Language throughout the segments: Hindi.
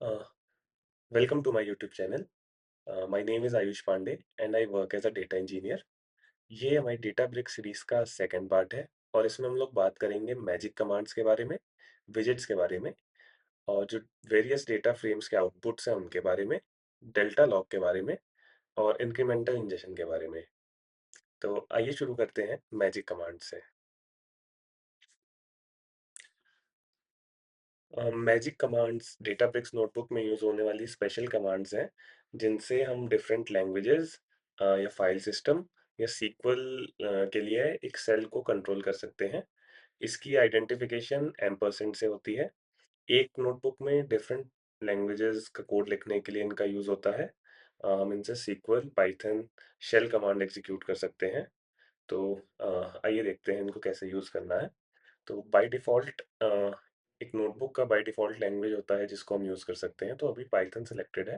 Uh, Welcome to my YouTube channel. My name is Ayush Pandey and I work as a data engineer. ये हमारी डेटा ब्रिक सीरीज का सेकंड पार्ट है और इसमें हम लोग बात करेंगे मैजिक कमांड्स के बारे में, विजेट्स के बारे में और जो वेरियस डेटा फ्रेम्स के आउटपुट्स हैं उनके बारे में, डेल्टा लॉग के बारे में और इंक्रीमेंटल इंजेक्शन के बारे में। तो आइए शुरू करते हैं मैजिक कमांड से। मैजिक कमांड्स डेटाब्रिक्स नोटबुक में यूज़ होने वाली स्पेशल कमांड्स हैं जिनसे हम डिफरेंट लैंग्वेजेस या फाइल सिस्टम या सीक्वल के लिए एक सेल को कंट्रोल कर सकते हैं। इसकी आइडेंटिफिकेशन एम्परसेंड से होती है। एक नोटबुक में डिफरेंट लैंग्वेजेस का कोड लिखने के लिए इनका यूज़ होता है। हम इनसे SQL, Python, shell command execute कर सकते हैं। तो आइए देखते हैं इनको कैसे यूज़ करना है। तो बाय डिफ़ॉल्ट एक नोटबुक का बाय डिफ़ॉल्ट लैंग्वेज होता है जिसको हम यूज़ कर सकते हैं, तो अभी पाइथन सिलेक्टेड है।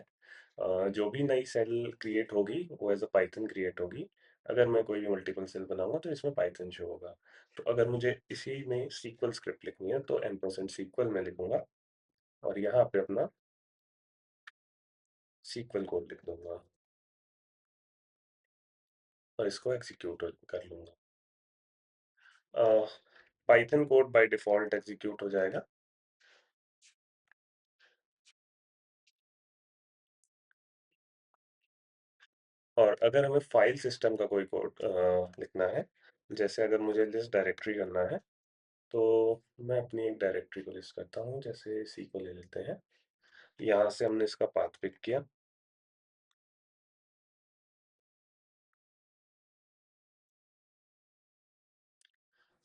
जो भी नई सेल क्रिएट होगी वो एज़ अ पाइथन क्रिएट होगी। अगर मैं कोई भी मल्टीपल सेल बनाऊँगा तो इसमें पाइथन शो होगा। तो अगर मुझे इसी में सीक्वल स्क्रिप्ट लिखनी है तो एम्परसेंड सीक्वल मैं लिखूँगा और यहाँ पे अपना सीक्वल कोड लिख दूँगा और इसको एग्ज़ीक्यूट कर लूँगा। Python code by default execute हो जाएगा। और अगर हमें फाइल सिस्टम का कोई कोड लिखना है, जैसे अगर मुझे लिस्ट डायरेक्टरी करना है, तो मैं अपनी एक डायरेक्टरी को लिस्ट करता हूँ, जैसे सी को ले लेते हैं। यहाँ से हमने इसका पाथ पिक किया।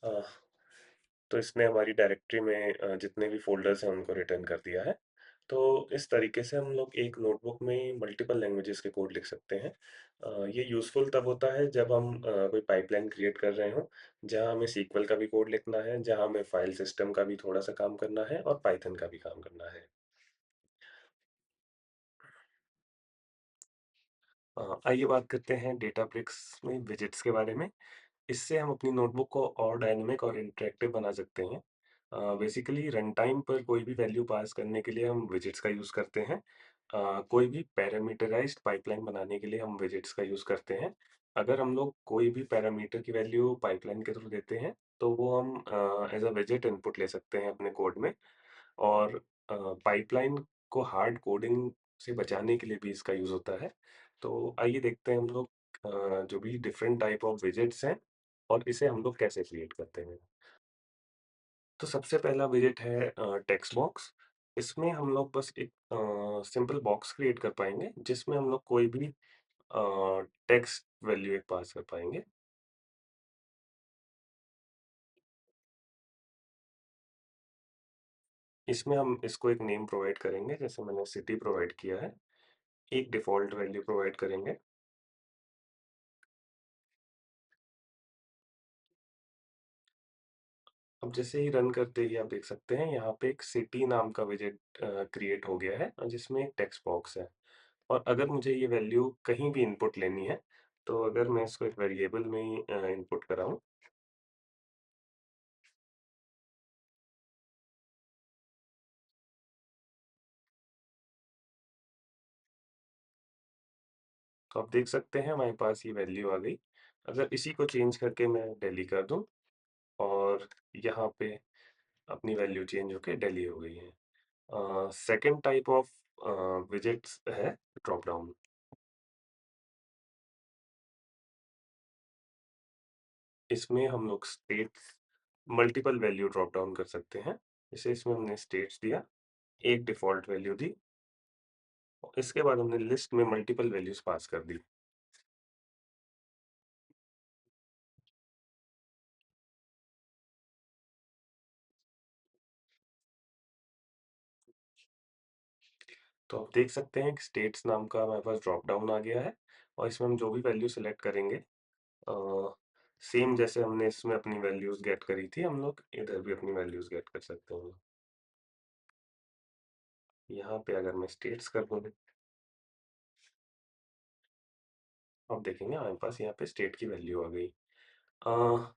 अ, तो इसने हमारी डायरेक्टरी में जितने भी फ़ोल्डर्स हैं उनको रिटर्न कर दिया है। तो इस तरीके से हम लोग एक नोटबुक में मल्टीपल लैंग्वेजेस के कोड लिख सकते हैं। ये यूज़फुल तब होता है जब हम कोई पाइपलाइन क्रिएट कर रहे हों, जहाँ हमें सीक्वल का भी कोड लिखना है, जहाँ हमें फाइल सिस्टम का भी थोड़ा-सा काम करना है और पाइथन का भी काम करना है। आइए बात करते हैं डेटाब्रिक्स में विजेट्स के बारे में। इससे हम अपनी नोटबुक को और डायनामिक और इंटरैक्टिव बना सकते हैं। बेसिकली रन टाइम पर कोई भी वैल्यू पास करने के लिए हम विजेट्स का यूज़ करते हैं। कोई भी पैरामीटराइज्ड पाइपलाइन बनाने के लिए हम विजेट्स का यूज़ करते हैं। अगर हम लोग कोई भी पैरामीटर की वैल्यू पाइपलाइन के थ्रू देते हैं, तो वो हम एज़ अ विजेट इनपुट ले सकते हैं अपने कोड में और पाइपलाइन को हार्ड कोडिंग से बचाने के लिए भी इसका यूज़ होता है। तो आइए देखते हैं हम लोग जो भी डिफरेंट टाइप ऑफ विजेट्स हैं और इसे हम लोग कैसे क्रिएट करते हैं। तो सबसे पहला विजेट है टेक्स्ट बॉक्स। इसमें हम लोग बस एक सिंपल बॉक्स क्रिएट कर पाएँगे जिसमें हम लोग कोई भी टेक्स्ट वैल्यू एक पास कर पाएँगे। इसमें हम इसको एक नेम प्रोवाइड करेंगे, जैसे मैंने सिटी प्रोवाइड किया है। एक डिफ़ॉल्ट वैल्यू प्रोवाइड करेंगे। अब जैसे ही रन करते ही आप देख सकते हैं यहाँ पे एक सिटी नाम का विजेट क्रिएट हो गया है जिसमें एक टेक्स्ट बॉक्स है। और अगर मुझे ये वैल्यू कहीं भी इनपुट लेनी है, तो अगर मैं इसको एक वेरिएबल में ही इनपुट कराऊँ, तो आप देख सकते हैं हमारे पास ये वैल्यू आ गई। अगर इसी को चेंज करके मैं दिल्ली कर दूँ और यहाँ पे अपनी वैल्यू चेंज होके दिल्ली हो गई है। सेकंड टाइप ऑफ विजेट्स है ड्रॉप डाउन। इसमें हम लोग states multiple value drop down कर सकते हैं। जैसे इसमें हमने स्टेट्स दिया, एक डिफ़ॉल्ट वैल्यू दी, और इसके बाद हमने लिस्ट में मल्टीपल वैल्यूज़ पास कर दी। तो आप देख सकते हैं कि स्टेट्स नाम का हमारे पास ड्रॉप डाउन आ गया है और इसमें हम जो भी वैल्यू सेलेक्ट करेंगे, सेम जैसे हमने इसमें अपनी वैल्यूज़ गेट करी थी, हम लोग इधर भी अपनी वैल्यूज़ गेट कर सकते हैं। यहाँ पे अगर मैं स्टेट्स कर दूँ, आप देखेंगे हमारे पास यहाँ पे स्टेट की वैल्यू आ गई। अ,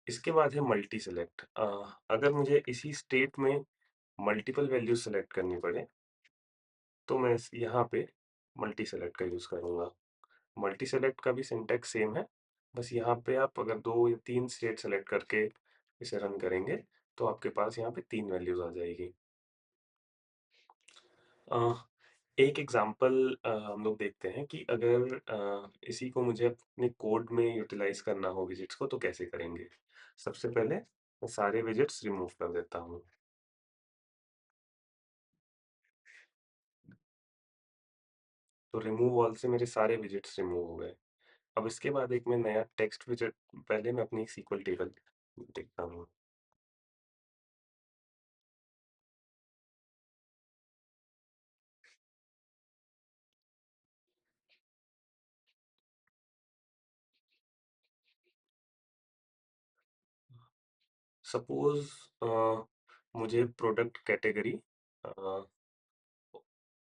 इसके बाद है मल्टी सेलेक्ट। अगर मुझे इसी स्टेट में मल्टीपल वैल्यूज़ सेलेक्ट करनी पड़े, तो मैं इस यहाँ पे मल्टी सेलेक्ट का यूज़ करूँगा। मल्टी सेलेक्ट का भी सिंटैक्स सेम है, बस यहाँ पे आप अगर 2 या 3 स्टेट सेलेक्ट करके इसे रन करेंगे, तो आपके पास यहाँ पे 3 वैल्यूज़ आ जाएगी। अ, एक एग्ज़ाम्पल हम लोग देखते हैं कि अगर इसी को मुझे अपने कोड में यूटिलाइज़ करना हो विज़िट्स को तो कैसे करेंगे? सबसे पहले मैं सारे विज़िट्स रिमूव कर देता हूँ। तो रिमूव ऑल से मेरे सारे विज़िट्स रिमूव हो गए। अब इसके बाद एक मैं नया टेक्स्ट विज़िट पहले मैं अपनी SQL टेबल देखता हूँ। सपोज़ मुझे प्रोडक्ट कैटेगरी अ,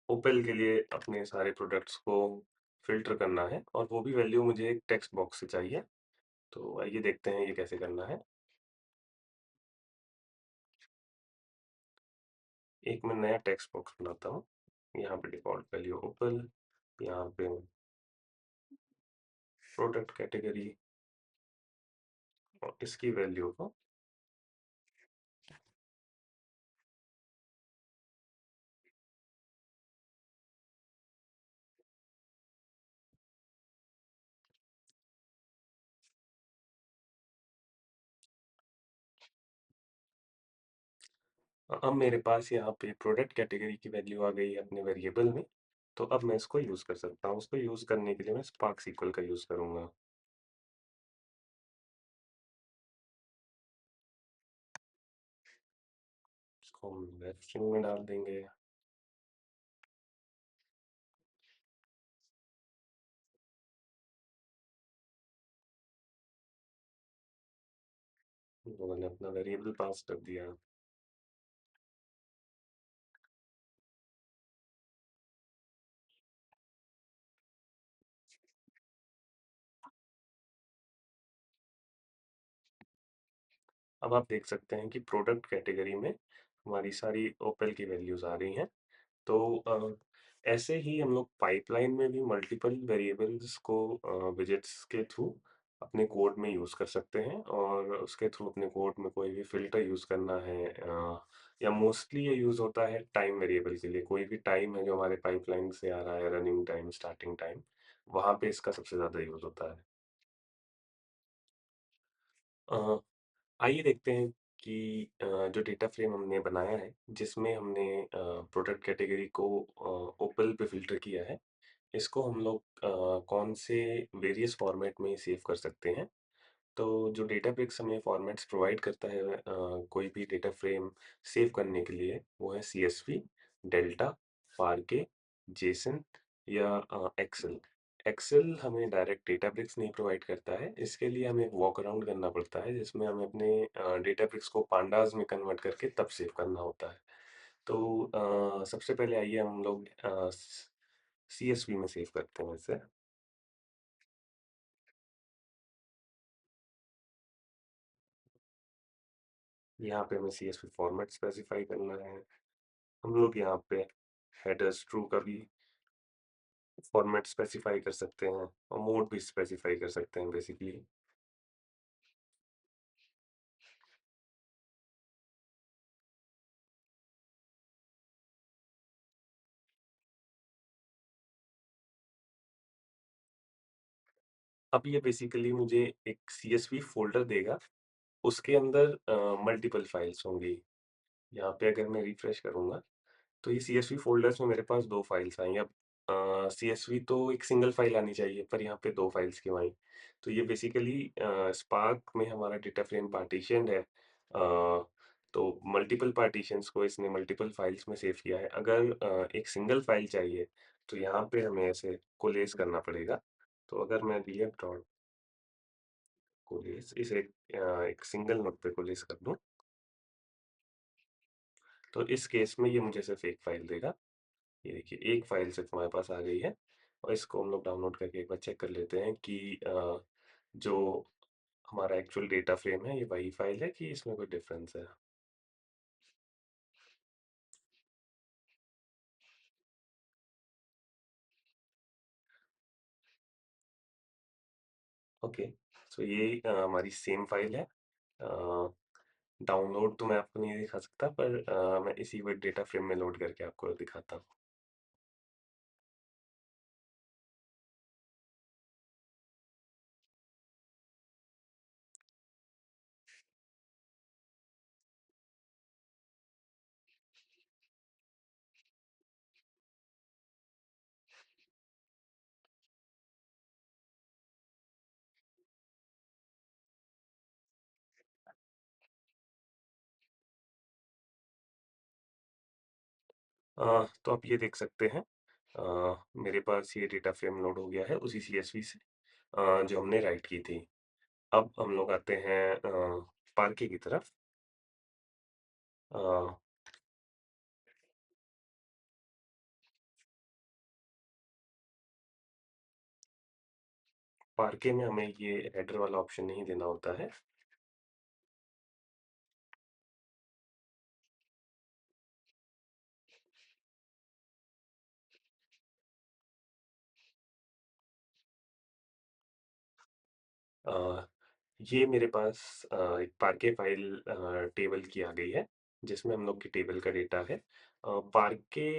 ओपेल के लिए अपने सारे प्रोडक्ट्स को फ़िल्टर करना है और वो भी वैल्यू मुझे एक टेक्स्ट बॉक्स से चाहिए। तो आइए देखते हैं ये कैसे करना है। एक मैं नया टेक्स्ट बॉक्स बनाता हूँ। यहाँ पे डिफ़ॉल्ट वैल्यू ओपल, यहाँ पे प्रोडक्ट कैटेगरी और इसकी वैल्यू को अब मेरे पास यहाँ पे प्रोडक्ट कैटेगरी की वैल्यू आ गई है अपने वेरिएबल में। तो अब मैं इसको यूज़ कर सकता हूँ। उसको यूज़ करने के लिए मैं स्पार्क SQL का यूज़ करूँगा। इसको हम वेब स्ट्रिंग में डाल देंगे। तो मैंने अपना वेरिएबल पास कर दिया। अब आप देख सकते हैं कि प्रोडक्ट कैटेगरी में हमारी सारी ओपेल की वैल्यूज़ आ रही हैं। तो ऐसे ही हम लोग पाइपलाइन में भी मल्टीपल वेरिएबल्स को विजेट्स के थ्रू अपने कोड में यूज़ कर सकते हैं और उसके थ्रू अपने कोड में कोई भी फ़िल्टर यूज़ करना है या मोस्टली ये यूज़ होता है टाइम वेरिएबल के लिए। कोई भी टाइम है जो हमारे पाइपलाइन से आ रहा है, रनिंग टाइम, स्टार्टिंग टाइम, वहाँ पे इसका सबसे ज़्यादा यूज़ होता है। अ, आइए देखते हैं कि जो डेटा फ्रेम हमने बनाया है, जिसमें हमने प्रोडक्ट कैटेगरी को ओपल पे फ़िल्टर किया है, इसको हम लोग कौन से वेरियस फॉर्मेट में सेव कर सकते हैं। तो जो डेटाब्रिक्स हमें फॉर्मेट्स प्रोवाइड करता है कोई भी डेटा फ्रेम सेव करने के लिए, वो है CSV, डेल्टा, पार्के, जेसन या एक्सेल। एक्सेल हमें डायरेक्ट डेटाब्रिक्स नहीं प्रोवाइड करता है, इसके लिए हमें एक वॉक अराउंड करना पड़ता है, जिसमें हमें अपने डेटाब्रिक्स को पांडास में कन्वर्ट करके तब सेव करना होता है। तो सबसे पहले आइए हम लोग CSV में सेव करते हैं इसे। यहाँ पे हमें CSV फॉर्मेट स्पेसिफाई करना है। हम लोग यहाँ पे हेडर्स ट्रू का भी फॉर्मेट स्पेसिफाई कर सकते हैं और मोड भी स्पेसिफाई कर सकते हैं बेसिकली। अब ये बेसिकली मुझे एक CSV फ़ोल्डर देगा, उसके अंदर मल्टीपल फाइल्स होंगी। यहाँ पे अगर मैं रिफ्रेश करूँगा तो ये CSV फ़ोल्डर्स में मेरे पास 2 फाइल्स आई। अब CSV तो एक सिंगल फाइल आनी चाहिए पर यहाँ पे 2 फाइल्स क्यों आई? तो ये बेसिकली स्पार्क में हमारा डेटा फ्रेम पार्टीशन्ड है। तो मल्टीपल पार्टीशंस को इसने मल्टीपल फाइल्स में सेव किया है। अगर एक सिंगल फाइल चाहिए तो यहाँ पे हमें ऐसे कोलेस करना पड़ेगा। तो अगर मैं df डॉट कोलेस इसे एक सिंगल नोट पे कोलेस कर दूँ, तो इस केस में ये मुझे सिर्फ़ एक फाइल देगा। ये देखिए एक फाइल सिर्फ हमारे पास आ गई है और इसको हम लोग डाउनलोड करके एक बार चेक कर लेते हैं कि जो हमारा एक्चुअल डेटा फ्रेम है ये वही फाइल है कि इसमें कोई डिफरेंस है। ओके, सो ये हमारी सेम फाइल है। डाउनलोड तो मैं आपको नहीं दिखा सकता, पर मैं इसी को डेटा फ्रेम में लोड करके आपको दिखाता हूँ। तो आप ये देख सकते हैं, मेरे पास ये डेटा फ्रेम लोड हो गया है उसी सीएसवी से, जो हमने राइट की थी। अब हम लोग आते हैं पार्के की तरफ। अ, पार्के में हमें ये हेडर वाला ऑप्शन नहीं देना होता है। अ, ये मेरे पास एक पार्के फाइल टेबल की आ गई है, जिसमें हम लोग की टेबल का डेटा है। पार्के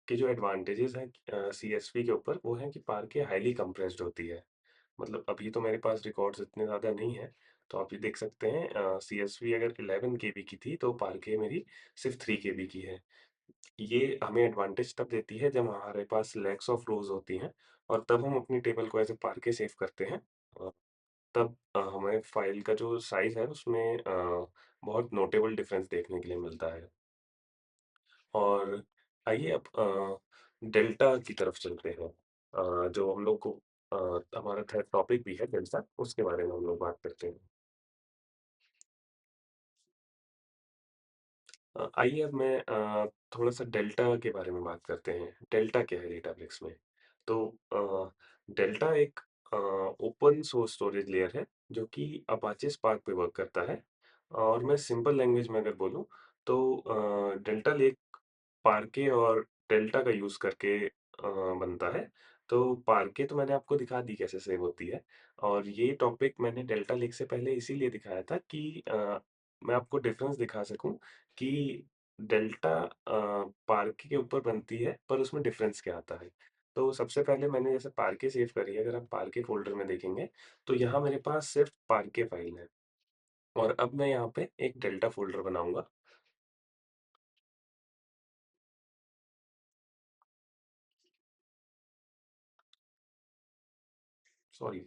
के जो एडवांटेजेस हैं सीएसवी के ऊपर, वो है कि पार्के हाईली कंप्रेस्ड होती है। मतलब अभी तो मेरे पास रिकॉर्ड्स इतने ज़्यादा नहीं हैं, तो आप ये देख सकते हैं सीएसवी अगर 11 केबी की थी, तो पार्के मेरी सिर्फ़ 3 केबी की है। ये हमें एडवांटेज तब देती है जब हमारे पास लैक्स ऑफ रोज़ होती हैं और तब हम अपनी टेबल को एज़ अ पार्के सेव करते हैं। अ, तब हमें फ़ाइल का जो साइज़ है उसमें बहुत नोटेबल डिफ़रेंस देखने के लिए मिलता है। और आइए अब डेल्टा की तरफ चलते हैं। जो हम लोग को हमारा थर्ड टॉपिक भी है डेल्टा, उसके बारे में हम लोग बात करते हैं। आइए अब मैं थोड़ा-सा डेल्टा के बारे में बात करते हैं। डेल्टा क्या है डेटाबेस में? तो डेल्टा एक ओपन सोर्स स्टोरेज लेयर है, जो कि अपाचे स्पार्क पे वर्क करता है। और मैं सिंपल लैंग्वेज में अगर बोलूँ, तो डेल्टा लेक पार्के और डेल्टा का यूज़ करके बनता है। तो पार्के तो मैंने आपको दिखा दी कैसे सेव होती है, और ये टॉपिक मैंने डेल्टा लेक से पहले इसीलिए दिखाया था कि मैं आपको डिफ़रेंस दिखा सकूँ कि डेल्टा पार्के के ऊपर बनती है, पर उसमें डिफ़रेंस क्या आता है। तो सबसे पहले मैंने जैसे पार्के सेव करी है, अगर आप पार्के फ़ोल्डर में देखेंगे, तो यहाँ मेरे पास सिर्फ़ पार्के फ़ाइल है, और अब मैं यहाँ पे एक डेल्टा फ़ोल्डर बनाऊँगा। सॉरी।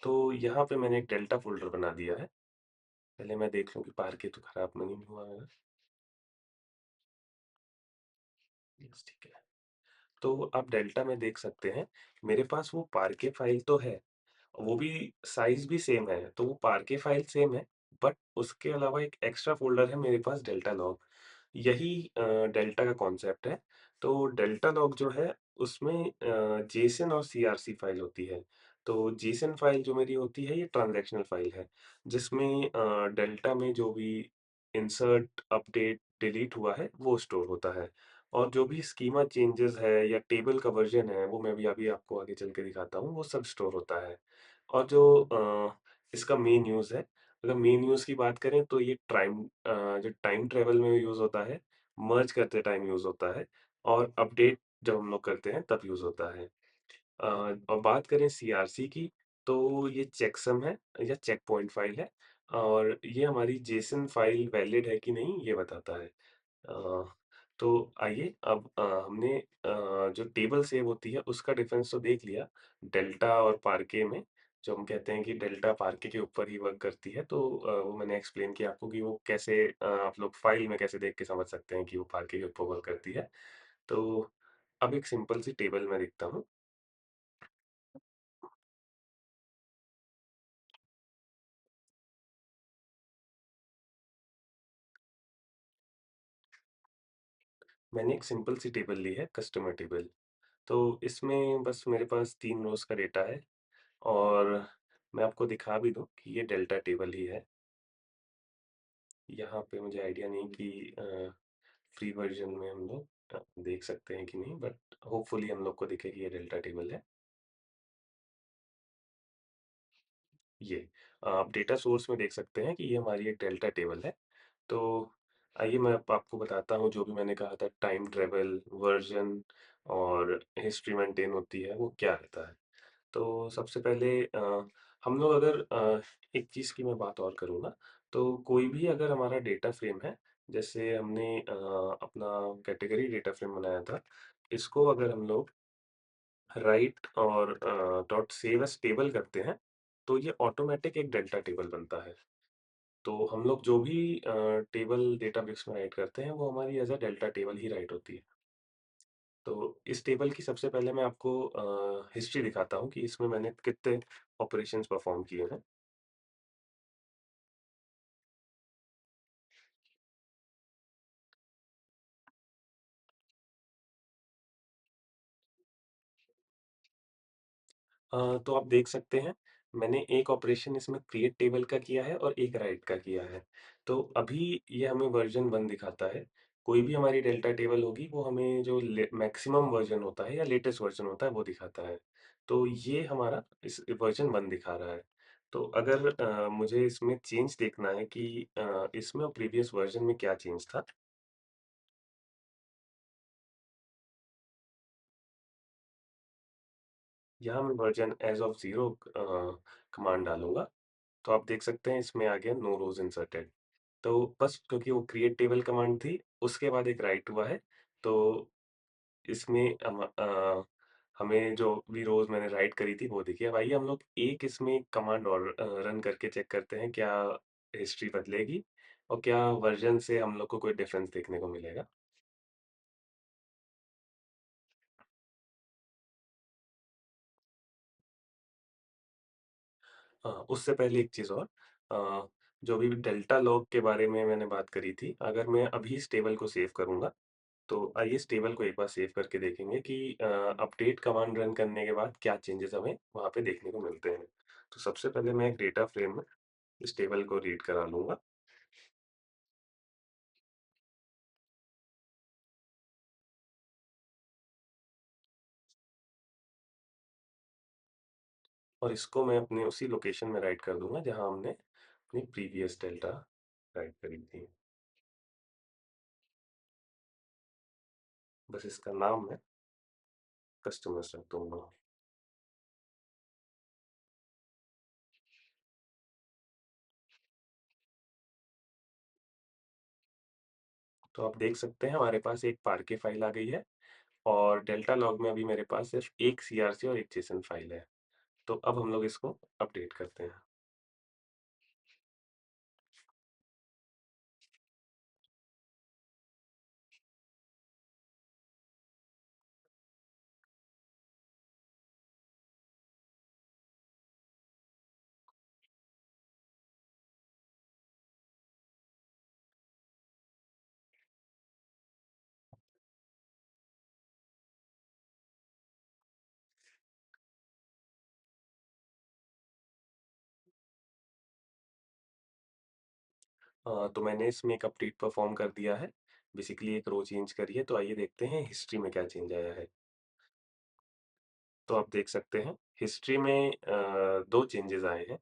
तो यहाँ पे मैंने एक डेल्टा फ़ोल्डर बना दिया है। पहले मैं देख लूँ कि पार्के तो खराब नहीं हुआ है। यस, ठीक है। तो आप डेल्टा में देख सकते हैं, मेरे पास वो पार्के फ़ाइल तो है, वो भी साइज़ भी सेम है, तो वो पार्के फ़ाइल सेम है, बट उसके अलावा एक एक्स्ट्रा फ़ोल्डर है मेरे पास डेल्टा लॉग। यही डेल्टा का कॉन्सेप्ट है। तो डेल्टा लॉग जो है, उसमें जेसन और सीआरसी फ़ाइल होती है। तो जेसन फ़ाइल जो मेरी होती है, ये ट्रांज़ैक्शनल फ़ाइल है, जिसमें डेल्टा में जो भी इंसर्ट, अपडेट, डिलीट हुआ है, वो स्टोर होता है। और जो भी स्कीमा चेंजेज़ है या टेबल का वर्ज़न है, वो मैं भी अभी आपको आगे चल के दिखाता हूँ, वो सब स्टोर होता है। और जो इसका मेन यूज़ है, अगर मेन यूज़ की बात करें, तो ये जो टाइम ट्रैवल में यूज़ होता है, मर्ज करते टाइम यूज़ होता है, और अपडेट जब हम लोग करते हैं तब यूज़ होता है। और बात करें सीआरसी की, तो ये चेकसम है या चेक पॉइंट फ़ाइल है, और ये हमारी जेसन फ़ाइल वैलिड है कि नहीं, ये बताता है। अ, तो आइए अब हमने जो टेबल सेव होती है उसका डिफरेंस तो देख लिया, डेल्टा और पार्के में। जो हम कहते हैं कि डेल्टा पार्के के ऊपर ही वर्क करती है, तो वो मैंने एक्सप्लेन किया आपको कि वो कैसे आप लोग फाइल में कैसे देख के समझ सकते हैं कि वो पार्के के ऊपर वर्क करती है। तो अब एक सिंपल सी टेबल मैं लिखता हूँ। मैंने एक सिंपल सी टेबल ली है, कस्टमर टेबल। तो इसमें बस मेरे पास 3 रोज़ का डेटा है, और मैं आपको दिखा भी दूँ कि ये डेल्टा टेबल ही है। यहाँ पे मुझे आइडिया नहीं कि फ्री वर्ज़न में हम लोग देख सकते हैं कि नहीं, बट होपफुली हम लोग को दिखे कि ये डेल्टा टेबल है। ये आप डेटा सोर्स में देख सकते हैं कि ये हमारी एक डेल्टा टेबल है। तो आइए मैं अब आपको बताता हूँ जो भी मैंने कहा था, टाइम ट्रैवल, वर्जन और हिस्ट्री मेंटेन होती है, वो क्या रहता है। तो सबसे पहले हम लोग अगर एक चीज़ की मैं बात और करूँ ना, तो कोई भी अगर हमारा डेटा फ्रेम है, जैसे हमने अपना कैटेगरी डेटा फ्रेम बनाया था, इसको अगर हम लोग राइट और डॉट सेव एज़ टेबल करते हैं, तो ये ऑटोमैटिक एक डेल्टा टेबल बनता है। तो हम लोग जो भी टेबल डेटाबेस में राइट करते हैं, वो हमारी as a delta table he right होती है। तो इस टेबल की सबसे पहले मैं आपको हिस्ट्री दिखाता हूँ कि इसमें मैंने कितने ऑपरेशंस परफ़ॉर्म किए हैं। तो आप देख सकते हैं, मैंने एक ऑपरेशन इसमें क्रिएट टेबल का किया है और एक राइट का किया है। तो अभी ये हमें वर्ज़न 1 दिखाता है। कोई भी हमारी डेल्टा टेबल होगी, वो हमें जो ले मैक्सिमम वर्ज़न होता है या लेटेस्ट वर्ज़न होता है, वो दिखाता है। तो ये हमारा इस वर्ज़न 1 दिखा रहा है। तो अगर मुझे इसमें चेंज देखना है कि इसमें और प्रीवियस वर्ज़न में क्या चेंज था, यहाँ मैं वर्ज़न एज़ ऑफ 0 कमांड डालूँगा। तो आप देख सकते हैं इसमें आ गया नो रोज़ इंसर्टेड। तो बस क्योंकि वो क्रिएट टेबल कमांड थी, उसके बाद एक राइट हुआ है, तो इसमें हमें जो भी रोज़ मैंने राइट करी थी वो दिखी। अब आइए हम लोग एक इसमें कमांड और रन करके चेक करते हैं क्या हिस्ट्री बदलेगी और क्या वर्ज़न से हम लोग को कोई डिफ़रेंस देखने को मिलेगा। उससे पहले एक चीज़ और, जो भी डेल्टा लॉग के बारे में मैंने बात करी थी, अगर मैं अभी इस टेबल को सेव करूँगा, तो आइए इस टेबल को एक बार सेव करके देखेंगे कि अपडेट कमांड रन करने के बाद क्या चेंजेस हमें वहाँ पे देखने को मिलते हैं। तो सबसे पहले मैं एक डेटा फ्रेम में इस टेबल को रीड करा लूँगा और इसको मैं अपने उसी लोकेशन में राइट कर दूँगा जहाँ हमने अपनी प्रीवियस डेल्टा राइट करी थी। बस इसका नाम मैं कस्टमर्स रख दूँगा। तो आप देख सकते हैं हमारे पास एक पार्के फाइल आ गई है और डेल्टा लॉग में अभी मेरे पास सिर्फ़ एक सीआरसी और एक जेसन फाइल है। तो अब हम लोग इसको अपडेट करते हैं। तो मैंने इसमें एक अपडेट परफ़ॉर्म कर दिया है। बेसिकली एक रो चेंज करी है, तो आइए देखते हैं हिस्ट्री में क्या चेंज आया है। तो आप देख सकते हैं हिस्ट्री में 2 चेंजेज़ आए हैं।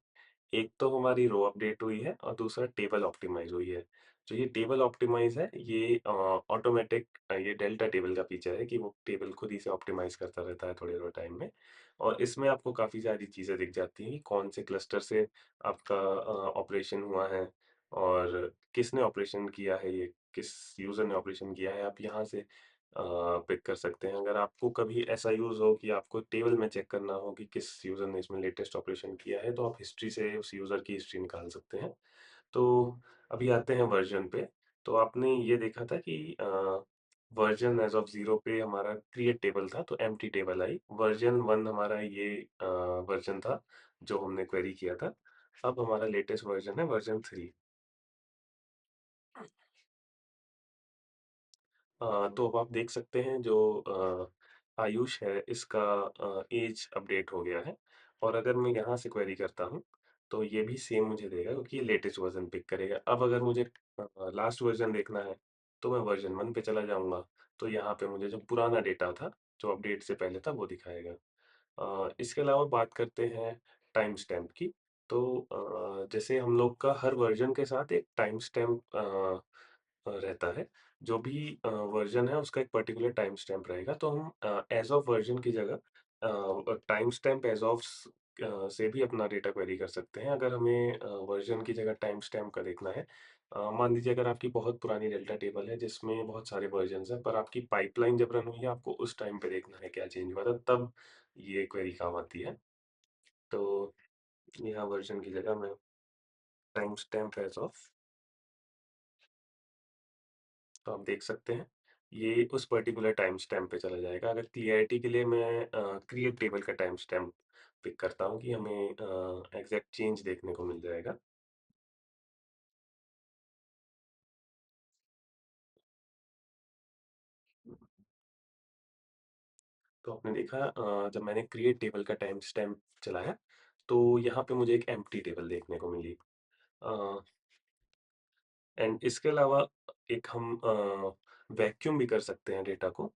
एक तो हमारी रो अपडेट हुई है और दूसरा टेबल ऑप्टिमाइज़ हुई है। जो ये टेबल ऑप्टिमाइज़ है ये ऑटोमैटिक ये डेल्टा टेबल का फीचर है कि वो टेबल खुद ही से ऑप्टिमाइज़ करता रहता है थोड़े-थोड़े टाइम में। और इसमें आपको काफ़ी सारी चीज़ें दिख जाती हैं कि कौन से क्लस्टर से आपका ऑपरेशन हुआ है और किसने ऑपरेशन किया है ये, किस यूज़र ने ऑपरेशन किया है, आप यहाँ से पिक कर सकते हैं। अगर आपको कभी ऐसा यूज़ हो कि आपको टेबल में चेक करना हो कि किस यूज़र ने इसमें लेटेस्ट ऑपरेशन किया है, तो आप हिस्ट्री से उस यूज़र की हिस्ट्री निकाल सकते हैं। तो अभी आते हैं वर्ज़न पे। तो आपने ये देखा था कि वर्ज़न एज़ ऑफ 0 पे हमारा क्रिएट टेबल था, तो एम्प्टी टेबल आई। वर्ज़न 1 हमारा ये वर्ज़न था, जो हमने क्वेरी किया था। अब हमारा लेटेस्ट वर्ज़न है वर्ज़न 3। तो अब आप देख सकते हैं जो आयुष है इसका ऐज अपडेट हो गया है और अगर मैं यहाँ से क्वेरी करता हूँ, तो ये भी सेम मुझे देगा क्योंकि ये लेटेस्ट वर्ज़न पिक करेगा। अब अगर मुझे लास्ट वर्ज़न देखना है, तो मैं वर्ज़न 1 पे चला जाऊँगा, तो यहाँ पे मुझे जो पुराना डेटा था, जो अपडेट से पहले था, वो दिखाएगा। इसके अलावा बात करते हैं टाइम स्टैम्प की, तो जैसे हम लोग का हर वर्ज़न के साथ एक टाइम स्टैम्प रहता है। जो भी वर्ज़न है उसका एक पर्टिकुलर टाइम स्टैम्प रहेगा, तो हम एज़ ऑफ वर्ज़न की जगह टाइम स्टैम्प एज़ ऑफ से भी अपना डेटा क्वेरी कर सकते हैं। अगर हमें वर्ज़न की जगह टाइम स्टैम्प का देखना है, मान लीजिए अगर आपकी बहुत पुरानी डेल्टा टेबल है जिसमें बहुत सारे वर्ज़न्स हैं, पर आपकी पाइपलाइन जब रन हुई है, आपको उस टाइम पे देखना है क्या चेंज हुआ था, तब ये क्वेरी काम आती है। तो यहाँ वर्ज़न की जगह मैं टाइम स्टैम्प एज़ ऑफ, तो आप देख सकते हैं, ये उस पर्टिकुलर टाइम स्टैम्प पे चला जाएगा। अगर क्लियरिटी के लिए मैं क्रिएट टेबल का टाइम स्टैम्प पिक करता हूँ कि हमें एग्ज़ैक्ट चेंज देखने को मिल जाएगा। तो आपने देखा, जब मैंने क्रिएट टेबल का टाइम स्टैम्प चलाया, तो यहाँ पे मुझे एक एम्प्टी टेबल देखने को मिली। अ, एंड इसके अलावा एक हम वैक्यूम भी कर सकते हैं डेटा को।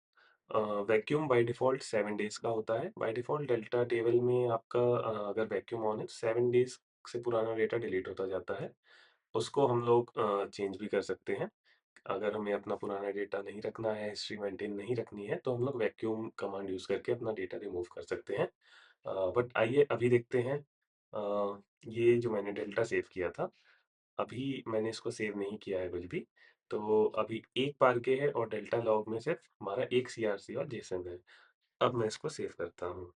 वैक्यूम बाय डिफ़ॉल्ट 7 डेज़ का होता है। बाय डिफ़ॉल्ट डेल्टा टेबल में आपका अगर वैक्यूम ऑन है, 7 डेज़ से पुराना डेटा डिलीट होता जाता है। उसको हम लोग चेंज भी कर सकते हैं। अगर हमें अपना पुराना डेटा नहीं रखना है, हिस्ट्री मेंटेन नहीं रखनी है, तो हम लोग वैक्यूम कमांड यूज़ करके अपना डेटा रिमूव कर सकते हैं। बट आइए अभी देखते हैं, ये जो मैंने डेल्टा सेव किया था, अभी मैंने इसको सेव नहीं किया है कुछ भी। तो अभी 1 पार के है और डेल्टा लॉग में सिर्फ हमारा 1 सीआरसी और जेसन है। अब मैं इसको सेव करता हूँ।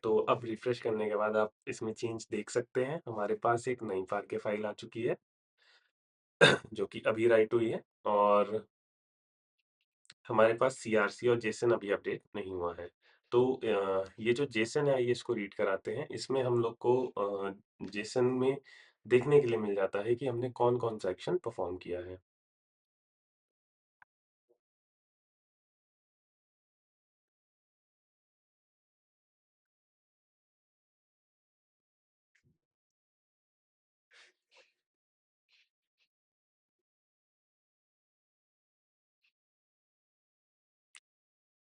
तो अब रिफ्रेश करने के बाद आप इसमें चेंज देख सकते हैं। हमारे पास एक नई पार्के फाइल आ चुकी है, जो कि अभी राइट हुई है, और हमारे पास सीआरसी और जेसन अभी अपडेट नहीं हुआ है। तो ये जो जेसन है, आइए इसको रीड कराते हैं। इसमें हम लोग को जेसन में देखने के लिए मिल जाता है कि हमने कौन-कौन सा एक्शन परफ़ॉर्म किया है।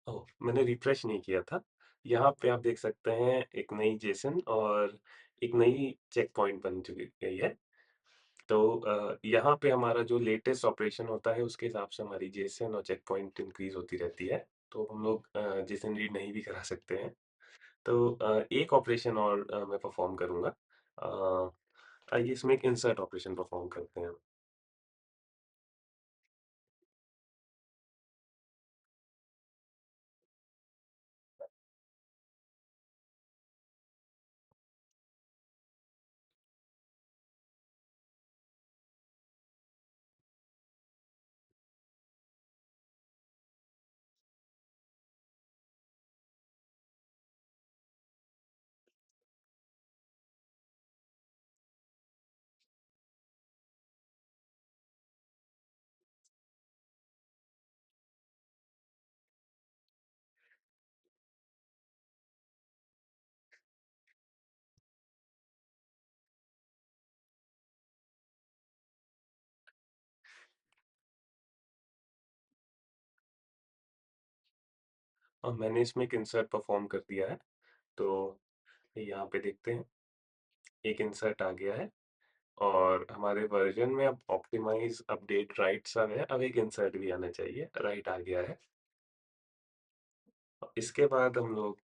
ओह! मैंने रिफ्रेश नहीं किया था। यहाँ पे आप देख सकते हैं एक नई जेसन और एक नई चेक पॉइंट बन चुकी गई है। तो यहाँ पे हमारा जो लेटेस्ट ऑपरेशन होता है उसके हिसाब से हमारी जेसन और चेक पॉइंट इंक्रीज़ होती रहती है। तो हम लोग जेसन रीड नहीं भी करा सकते हैं। तो एक ऑपरेशन और मैं परफ़ॉर्म करूँगा। आइए इसमें एक इंसर्ट ऑपरेशन परफ़ॉर्म करते हैं। और मैंने इसमें एक इंसर्ट परफ़ॉर्म कर दिया है। तो यहाँ पे देखते हैं, एक इंसर्ट आ गया है और हमारे वर्ज़न में अब ऑप्टिमाइज़ अपडेट राइट सब है। अब एक इंसर्ट भी आना चाहिए, राइट आ गया है। इसके बाद हम लोग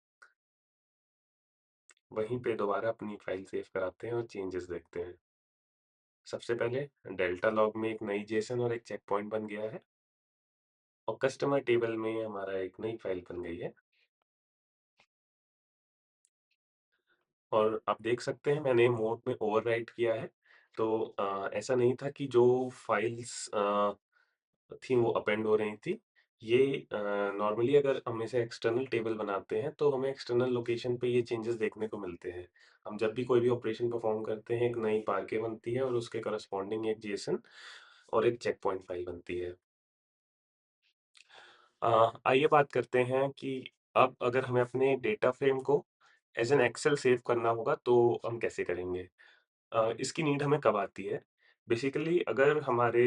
वहीं पे दोबारा अपनी फ़ाइल सेव कराते हैं और चेंजेस देखते हैं। सबसे पहले डेल्टा लॉग में एक नई जेसन और एक चेक पॉइंट बन गया है, और कस्टमर टेबल में हमारा एक नई फ़ाइल बन गई है। और आप देख सकते हैं मैंने मोड में ओवरराइट किया है। तो ऐसा नहीं था कि जो फाइल्स थी वो अपेंड हो रही थी। ये नॉर्मली अगर हम इसे एक्सटर्नल टेबल बनाते हैं तो हमें एक्सटर्नल लोकेशन पे ये चेंजेस देखने को मिलते हैं। हम जब भी कोई भी ऑपरेशन परफॉर्म करते हैं, एक नई पार्के बनती है और उसके करस्पॉन्डिंग एक जेसन और एक चेक पॉइंट फाइल बनती है। आइए बात करते हैं कि अब अगर हमें अपने डेटा फ्रेम को एज़ एन एक्सेल सेव करना होगा तो हम कैसे करेंगे? इसकी नीड हमें कब आती है? बेसिकली अगर हमारे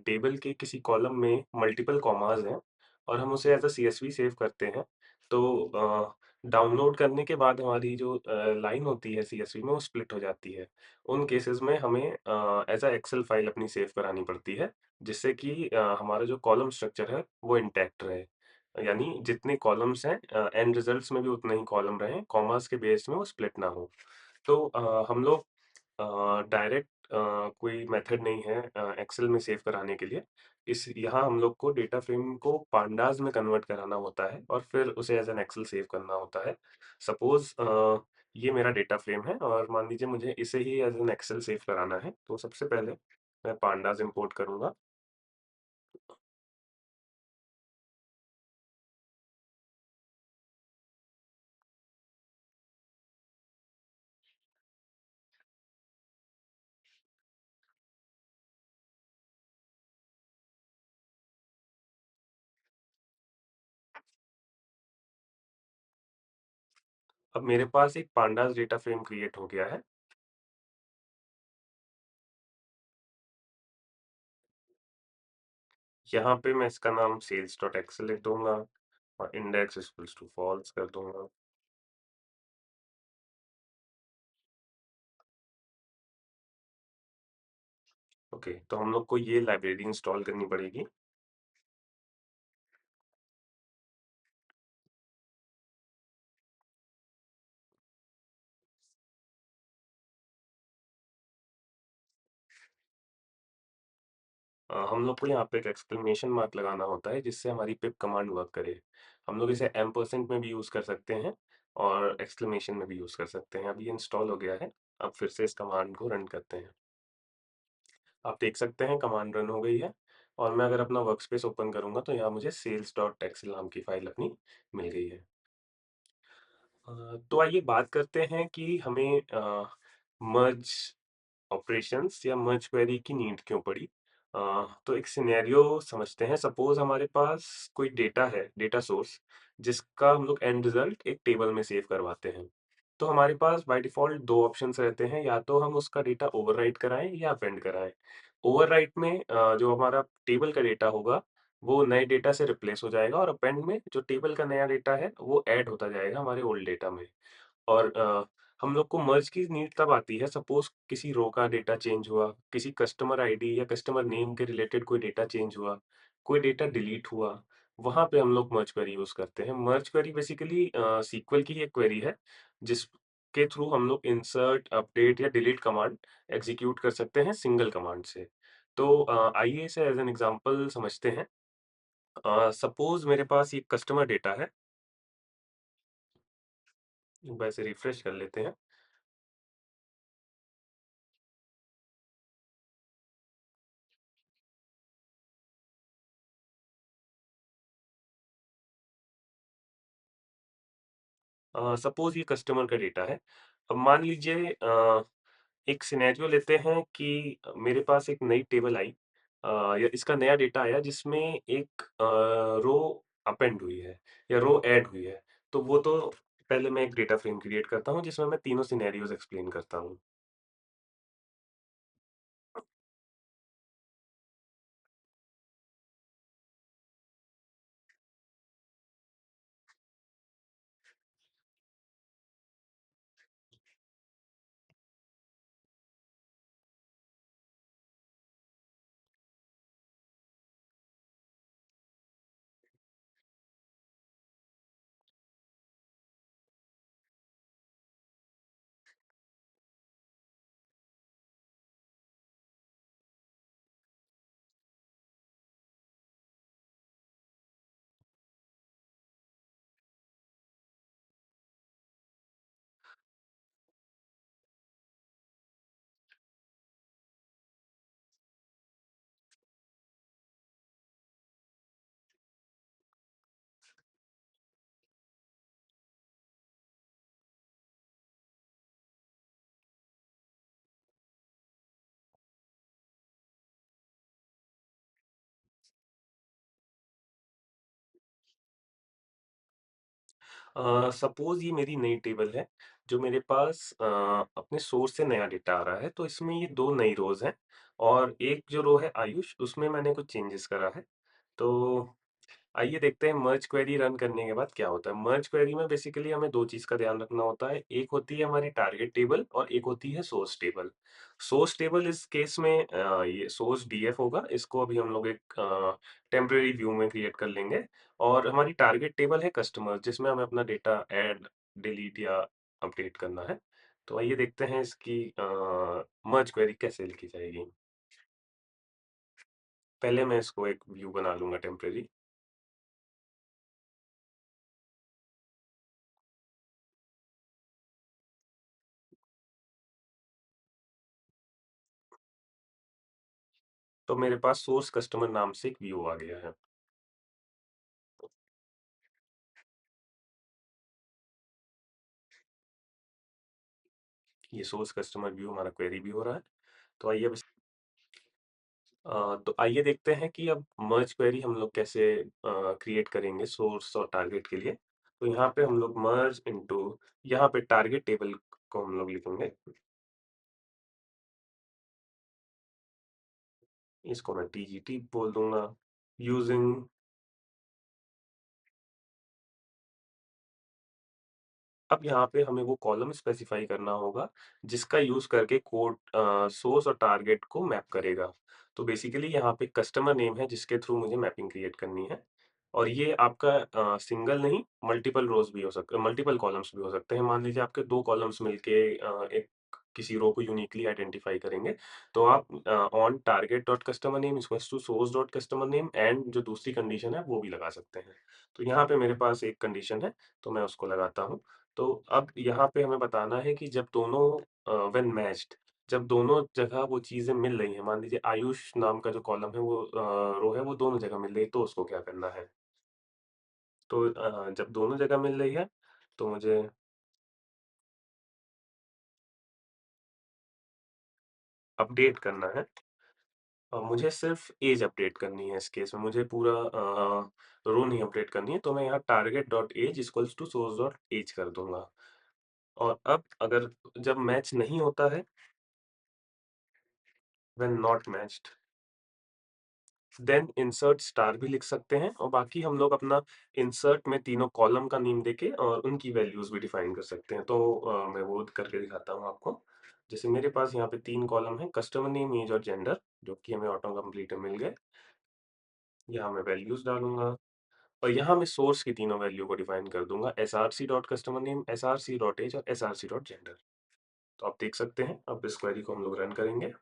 टेबल के किसी कॉलम में मल्टीपल कॉमास हैं और हम उसे एज़ अ सीएसवी सेव करते हैं, तो डाउनलोड करने के बाद हमारी जो लाइन होती है सीएसवी में वो स्प्लिट हो जाती है। उन केसेज़ में हमें एज़ अ एक्सेल फाइल अपनी सेव करानी पड़ती है, जिससे कि हमारा जो कॉलम स्ट्रक्चर है वो इंटैक्ट रहे। यानी जितने कॉलम्स हैं एंड रिजल्ट्स में भी उतने ही कॉलम रहें, कॉमास के बेस में वो स्प्लिट ना हो। तो हम लोग डायरेक्ट कोई मेथड नहीं है एक्सेल में सेव कराने के लिए। इस यहाँ हम लोग को डेटा फ्रेम को पांडास में कन्वर्ट कराना होता है और फिर उसे एज़ एन एक्सेल सेव करना होता है। सपोज़ ये मेरा डेटा फ्रेम है और मान लीजिए मुझे इसे ही एज़ एन एक्सेल सेव कराना है, तो सबसे पहले मैं पांडास इम्पोर्ट करूँगा। अब मेरे पास एक पांडास डेटा फ्रेम क्रिएट हो गया है। यहाँ पे मैं इसका नाम सेल्स डॉट एक्सेल लिख दूँगा और इंडेक्स इक्वल्स टू फॉल्स कर दूँगा। ओके, तो हम लोग को ये लाइब्रेरी इंस्टॉल करनी पड़ेगी। हम लोग को यहाँ पे एक एक्सक्लेमेशन मार्क लगाना होता है जिससे हमारी पिप कमांड वर्क करे। हम लोग इसे एम्परसेंड में भी यूज़ कर सकते हैं और एक्सक्लेमेशन में भी यूज़ कर सकते हैं। अब ये इंस्टॉल हो गया है। अब फिर से इस कमांड को रन करते हैं। आप देख सकते हैं कमांड रन हो गई है और मैं अगर अपना वर्कस्पेस ओपन करूँगा तो यहाँ मुझे सेल्स डॉट एक्सेल नाम की फ़ाइल अपनी मिल गई है। तो आइए बात करते हैं कि हमें मर्ज ऑपरेशंस या मर्ज क्वेरी की नीड क्यों पड़ी? तो एक सिनेरियो समझते हैं। सपोज़ हमारे पास कोई डेटा है, डेटा सोर्स, जिसका हम लोग एंड रिज़ल्ट एक टेबल में सेव करवाते हैं। तो हमारे पास बाय डिफ़ॉल्ट 2 ऑप्शंस रहते हैं, या तो हम उसका डेटा ओवरराइट कराएँ या अपेंड कराएँ। ओवरराइट में जो हमारा टेबल का डेटा होगा, वो नए डेटा से रिप्लेस हो जाएगा और अपेंड में जो टेबल का नया डेटा है, वो ऐड होता जाएगा हमारे ओल्ड डेटा में। और हम लोग को मर्ज की नीड तब आती है, सपोज़ किसी रो का डेटा चेंज हुआ, किसी कस्टमर आईडी या कस्टमर नेम के रिलेटेड कोई डेटा चेंज हुआ, कोई डेटा डिलीट हुआ, वहाँ पे हम लोग मर्ज क्वेरी यूज़ करते हैं। मर्ज क्वेरी बेसिकली सीक्वल की ही एक क्वेरी है, जिसके थ्रू हम लोग इंसर्ट, अपडेट या डिलीट कमांड एग्ज़ीक्यूट कर सकते हैं सिंगल कमांड से। तो आइए इसे एज़ एन एग्ज़ाम्पल समझते हैं। सपोज़ मेरे पास ये कस्टमर डेटा है, वैसे रिफ्रेश कर लेते हैं। सपोज़ ये कस्टमर का डेटा है। अब मान लीजिए एक सिनेरियो लेते हैं कि मेरे पास एक नई टेबल आई, या इसका नया डेटा आया जिसमें एक रो अपेंड हुई है या रो ऐड हुई है। तो वो तो पहले मैं एक डेटा फ्रेम क्रिएट करता हूँ जिसमें मैं तीनों सिनेरियोज़ एक्सप्लेन करता हूँ। सपोज़ ये मेरी नई टेबल है, जो मेरे पास अपने सोर्स से नया डेटा आ रहा है, तो इसमें ये 2 नई रोज़ हैं और एक जो रो है आयुष, उसमें मैंने कुछ चेंजेस करा है। तो आइए देखते हैं मर्ज क्वेरी रन करने के बाद क्या होता है। मर्ज क्वेरी में बेसिकली हमें 2 चीज़ का ध्यान रखना होता है। एक होती है हमारी टारगेट टेबल और एक होती है सोर्स टेबल। सोर्स टेबल इस केस में ये सोर्स डीएफ होगा। इसको अभी हम लोग एक टेम्परेरी व्यू में क्रिएट कर लेंगे और हमारी टारगेट टेबल है कस्टमर जिसमें हमें अपना डेटा ऐड, डिलीट या अपडेट करना है। तो आइए देखते हैं इसकी मर्ज क्वेरी कैसे लिखी जाएगी। पहले मैं इसको एक व्यू बना लूँगा टेम्परेरी। तो मेरे पास सोर्स कस्टमर नाम से एक व्यू आ गया है। ये सोर्स कस्टमर व्यू हमारा क्वेरी भी हो रहा है। तो आइए अब तो आइए देखते हैं कि अब मर्ज क्वेरी हम लोग कैसे क्रिएट करेंगे सोर्स और टारगेट के लिए। तो यहाँ पे हम लोग मर्ज इनटू यहाँ पे टारगेट टेबल को हम लोग लिखेंगे। इसको मैं टीजीटी बोल दूंगा यूजिंग। अब यहाँ पे हमें वो कॉलम स्पेसिफाई करना होगा जिसका यूज करके कोड सोर्स और टारगेट को मैप करेगा। तो बेसिकली यहाँ पे कस्टमर नेम है जिसके थ्रू मुझे मैपिंग क्रिएट करनी है और ये आपका सिंगल नहीं मल्टीपल रोज भी हो सकते मल्टीपल कॉलम्स भी हो सकते हैं। मान लीजिए आपके दो कॉलम्स मिलके एक किसी रो को यूनिकली आइडेंटिफाई करेंगे। तो आप on target dot customer name equals to source dot customer name and जो दूसरी कंडीशन है वो भी लगा सकते हैं। तो यहाँ पे मेरे पास एक कंडीशन है तो मैं उसको लगाता हूँ। तो अब यहाँ पे हमें बताना है कि जब दोनों व्हेन मैच्ड जब दोनों जगह वो चीज़ें मिल रही हैं, मान लीजिए आयुष नाम का जो कॉलम है वो रो है वो दोनों जगह मिल रही है तो उसको क्या करना है? तो जब दोनों जगह मिल रही है तो मुझे अपडेट करना है और मुझे सिर्फ़ ऐज अपडेट करनी है इस केस में मुझे पूरा रो नहीं अपडेट करनी है तो मैं यहाँ target dot age equals to source dot age कर दूँगा। और अब अगर जब मैच नहीं होता है when not matched then insert star भी लिख सकते हैं और बाकी हम लोग अपना इंसर्ट में तीनों कॉलम का नेम देके और उनकी वैल्यूज भी डिफाइन कर सकते हैं। तो मैं वो करके दिखाता हूँ आपको। जैसे मेरे पास यहाँ पे 3 कॉलम है कस्टमर नेम, एज और जेंडर जो कि हमें ऑटो कंप्लीट में मिल गए। यहाँ मैं वैल्यूज डालूँगा और यहाँ मैं सोर्स की तीनों वैल्यू को डिफाइन कर दूँगा SRC dot customer name, SRC dot age और एसआरसी डॉट जेंडर। तो आप देख सकते हैं अब इस क्वेरी को हम लोग रन करेंगे।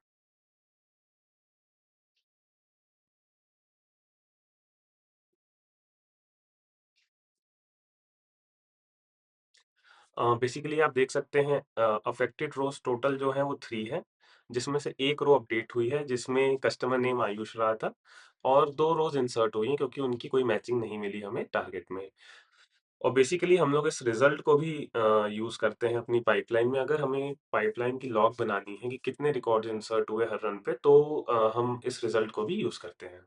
बेसिकली आप देख सकते हैं अफेक्टेड रोज़ टोटल जो है वो 3 है, जिसमें से 1 रो अपडेट हुई है जिसमें कस्टमर नेम आयुष रहा था और 2 रोज़ इंसर्ट हुई हैं क्योंकि उनकी कोई मैचिंग नहीं मिली हमें टारगेट में। और बेसिकली हम लोग इस रिज़ल्ट को भी यूज़ करते हैं अपनी पाइपलाइन में। अगर हमें पाइपलाइन की लॉग बनानी है कि कितने रिकॉर्ड्स इंसर्ट हुए हर रन पे तो हम इस रिज़ल्ट को भी यूज़ करते हैं।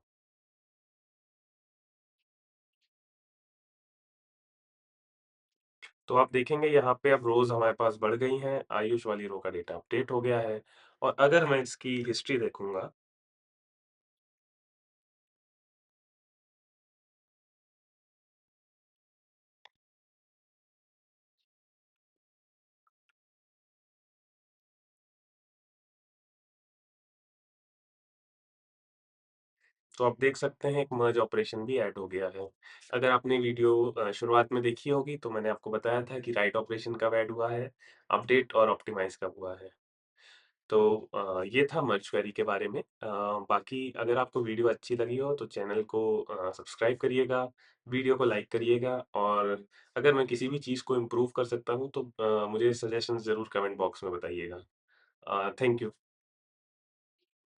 तो आप देखेंगे यहाँ पे अब रोज़ हमारे पास बढ़ गई हैं, आयुष वाली रो का डेटा अपडेट हो गया है और अगर मैं इसकी हिस्ट्री देखूँगा तो आप देख सकते हैं एक मर्ज ऑपरेशन भी ऐड हो गया है। अगर आपने वीडियो शुरुआत में देखी होगी तो मैंने आपको बताया था कि राइट ऑपरेशन कब ऐड हुआ है, अपडेट और ऑप्टिमाइज़ कब हुआ है। तो ये था मर्ज क्वेरी के बारे में। बाकी अगर आपको वीडियो अच्छी लगी हो तो चैनल को सब्सक्राइब करिएगा, वीडियो को लाइक करिएगा और अगर मैं किसी भी चीज़ को इम्प्रूव कर सकता हूँ तो मुझे सजेशंस ज़रूर कमेंट बॉक्स में बताइएगा। Thank you.